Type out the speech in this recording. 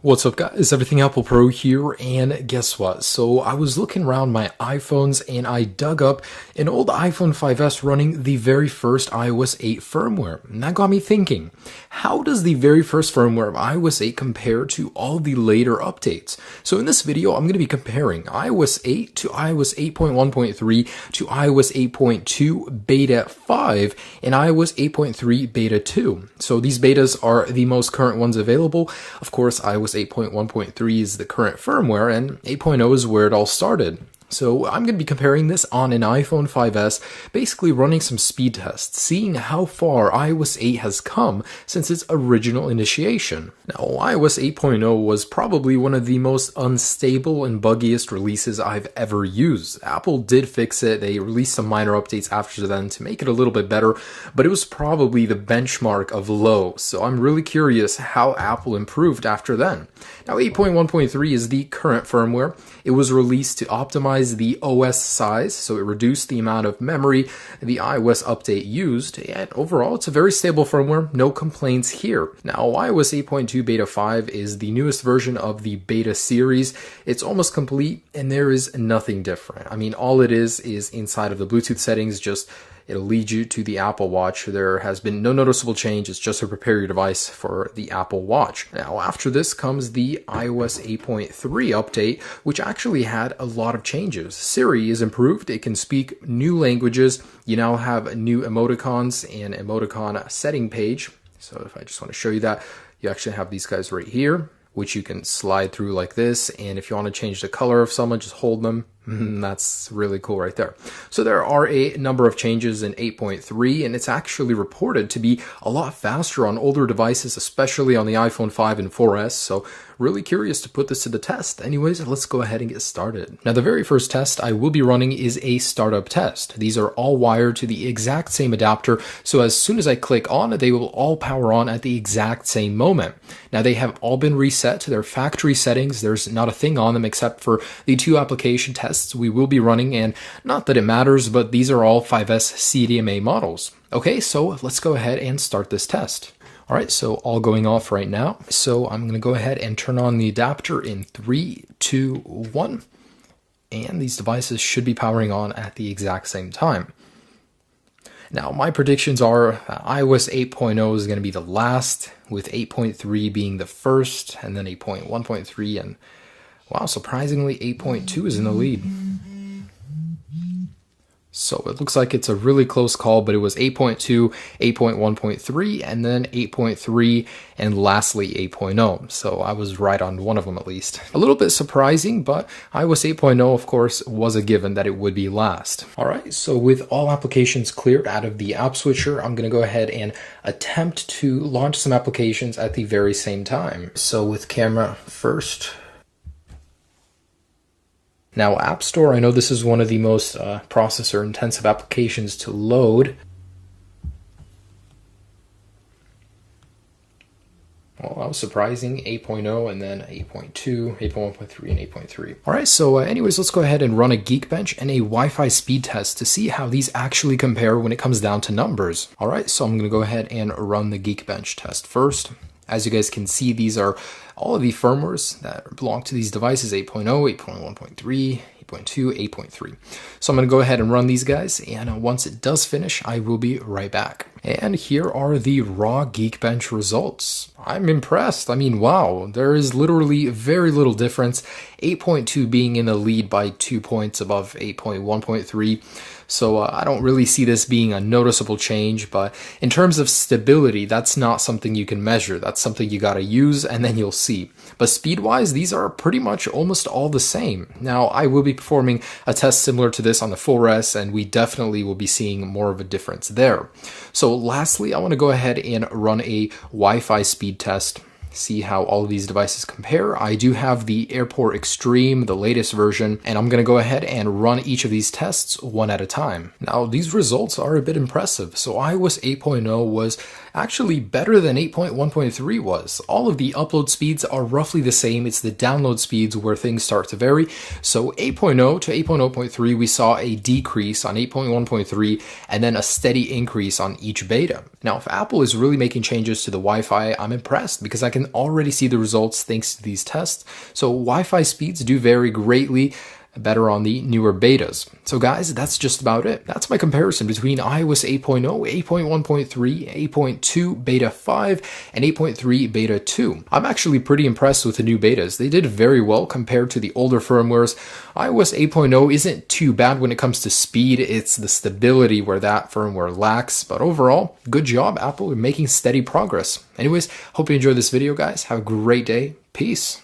What's up guys, Everything Apple Pro here, and guess what? So I was looking around my iPhones and I dug up an old iPhone 5S running the very first iOS 8 firmware. And that got me thinking, how does the very first firmware of iOS 8 compare to all the later updates? So in this video, I'm going to be comparing iOS 8 to iOS 8.1.3 to iOS 8.2 Beta 5 and iOS 8.3 Beta 2. So these betas are the most current ones available. Of course, iOS 8.1.3 is the current firmware, and 8.0 is where it all started. So I'm going to be comparing this on an iPhone 5S, basically running some speed tests, seeing how far iOS 8 has come since its original initiation. Now, iOS 8.0 was probably one of the most unstable and buggiest releases I've ever used. Apple did fix it, they released some minor updates after then to make it a little bit better, but it was probably the benchmark of low, so I'm really curious how Apple improved after then. Now, 8.1.3 is the current firmware. It was released to optimize the OS size, so it reduced the amount of memory the iOS update used, and overall it's a very stable firmware, no complaints here. Now, iOS 8.2 Beta 5 is the newest version of the beta series. It's almost complete and there is nothing different. I mean, all it is inside of the Bluetooth settings, just it'll lead you to the Apple Watch. There has been no noticeable change. It's just to prepare your device for the Apple Watch. Now, after this comes the iOS 8.3 update, which actually had a lot of changes. Siri is improved. It can speak new languages. You now have new emoticons and emoticon setting page. So if I just want to show you that, you actually have these guys right here, which you can slide through like this. And if you want to change the color of someone, just hold them. That's really cool right there. So there are a number of changes in 8.3, and it's actually reported to be a lot faster on older devices, especially on the iPhone 5 and 4S. So really curious to put this to the test. Anyways, let's go ahead and get started. Now, the very first test I will be running is a startup test. These are all wired to the exact same adapter, so as soon as I click on, they will all power on at the exact same moment. Now, they have all been reset to their factory settings. There's not a thing on them except for the two application tests we will be running, and not that it matters, but these are all 5S CDMA models. Okay, so let's go ahead and start this test. All right, so all going off right now. So I'm going to go ahead and turn on the adapter in 3, 2, 1, and these devices should be powering on at the exact same time. Now, my predictions are iOS 8.0 is going to be the last, with 8.3 being the first, and then 8.1.3, and wow, surprisingly 8.2 is in the lead. So it looks like it's a really close call, but it was 8.2, 8.1.3, and then 8.3, and lastly 8.0. So I was right on one of them at least. A little bit surprising, but iOS 8.0, of course, was a given that it would be last. All right, so with all applications cleared out of the app switcher, I'm going to go ahead and attempt to launch some applications at the very same time. So with camera first. Now, App Store, I know this is one of the most processor-intensive applications to load. Well, that was surprising, 8.0 and then 8.2, 8.1.3, and 8.3. All right, so anyways, let's go ahead and run a Geekbench and a Wi-Fi speed test to see how these actually compare when it comes down to numbers. All right, so I'm going to go ahead and run the Geekbench test first. As you guys can see, these are all of the firmwares that belong to these devices, 8.0, 8.1.3, 8.2, 8.3. So I'm going to go ahead and run these guys, and once it does finish, I will be right back. And here are the raw Geekbench results. I'm impressed. I mean, wow, there is literally very little difference. 8.2 being in the lead by 2 points above 8.1.3. So I don't really see this being a noticeable change, but in terms of stability, that's not something you can measure. That's something you gotta use and then you'll see. But speed-wise, these are pretty much almost all the same. Now, I will be performing a test similar to this on the 4S, and we definitely will be seeing more of a difference there. So lastly, I want to go ahead and run a Wi-Fi speed test, see how all of these devices compare. I do have the Airport Extreme, the latest version, and I'm going to go ahead and run each of these tests one at a time. Now, these results are a bit impressive. So iOS 8.0 was actually better than 8.1.3 was. All of the upload speeds are roughly the same. It's the download speeds where things start to vary. So 8.0 to 8.0.3, we saw a decrease on 8.1.3 and then a steady increase on each beta. Now, if Apple is really making changes to the Wi-Fi, I'm impressed because I can already see the results thanks to these tests. So Wi-Fi speeds do vary greatly, better on the newer betas. So guys, that's just about it. That's my comparison between iOS 8.0, 8.1.3, 8.2 beta 5, and 8.3 beta 2. I'm actually pretty impressed with the new betas. They did very well compared to the older firmwares. iOS 8.0 isn't too bad when it comes to speed. It's the stability where that firmware lacks. But overall, good job, Apple. You're making steady progress. Anyways, hope you enjoyed this video, guys. Have a great day. Peace.